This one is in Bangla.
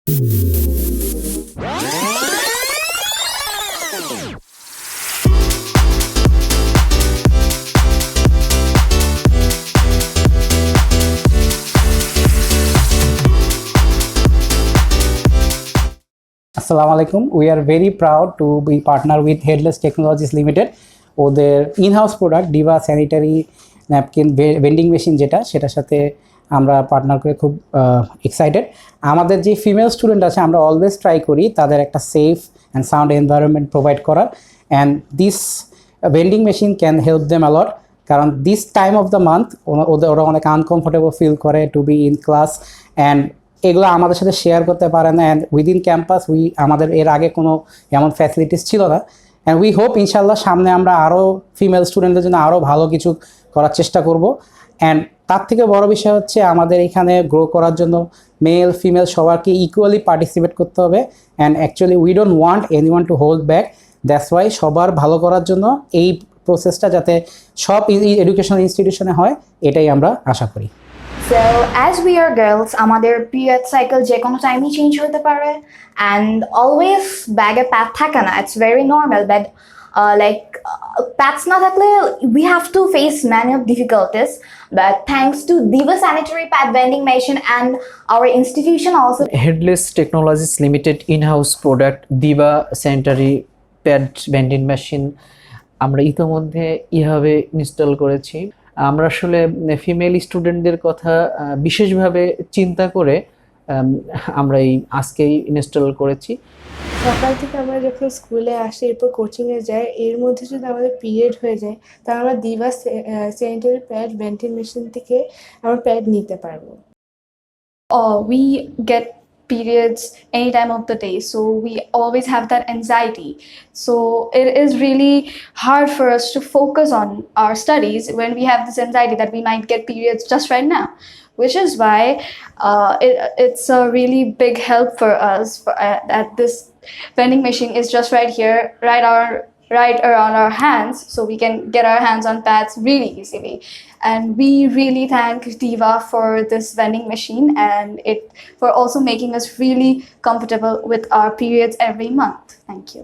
Assalamu alaikum. We are very proud to be partner with Headless Technologies Limited. ওদের in-house product Diva sanitary napkin vending machine সেটার সাথে আমরা পার্টনার করে খুব এক্সাইটেড। আমাদের যে ফিমেল স্টুডেন্ট আছে আমরা অলওয়েজ ট্রাই করি তাদের একটা safe and sound environment provide করার, and this vending machine can help them a lot. কারণ this time of the month ওরা অনেক আনকমফোর্টেবল ফিল করে to be in class, and এগুলো আমাদের সাথে শেয়ার করতে পারে না। অ্যান্ড উইদিন ক্যাম্পাস আমাদের এর আগে কোনো এমন ফ্যাসিলিটিস ছিল না। অ্যান্ড উই হোপ ইনশাল্লাহ সামনে আমরা আরও ফিমেল স্টুডেন্টদের জন্য আরও ভালো কিছু করার চেষ্টা করব। অ্যান্ড তার থেকে বড় বিষয় হচ্ছে আমাদের এখানে গ্রো করার জন্য মেল ফিমেল সবাইকে ইকুয়ালি পার্টিসিপেট করতে হবে। And actually we don't want anyone to hold back. That's why সবার ভালো করার জন্য এই প্রসেসটা যাতে সব এডুকেশনাল ইনস্টিটিউশনে হয় এটাই আমরা আশা করি। So as we are girls, আমাদের period cycle যে কোনো টাইমই চেঞ্জ হতে পারে, and always ব্যাগে প্যাড থাকে না, it's very normal, but pads না থাকলে we have to face many of difficulties, but thanks to Diva sanitary pad vending machine and our institution also Headless Technologies Limited in-house product Diva sanitary pad vending machine আমরা ইতিমধ্যে ইভাবে ইনস্টল করেছি। আমরা আসলে ফিমেল স্টুডেন্টদের কথা বিশেষভাবে চিন্তা করে আমরা এই আজকেই ইনস্টল করেছি। সকাল থেকে আমরা যখন স্কুলে আসি এরপর কোচিংয়ে যাই, এর মধ্যে যদি আমাদের পিরিয়ড হয়ে যায় তাহলে আমরা Diva sanitary pad vending machine থেকে আমরা প্যাড নিতে পারবো। We get periods any time of the day, so we always have that anxiety, so it is really hard for us to focus on our studies when we have this anxiety that we might get periods just right now, which is why it's a really big help for us that this vending machine is just right here, right around our hands, so we can get our hands on pads really easily. And we really thank Diva for this vending machine and it for also making us really comfortable with our periods every month. Thank you.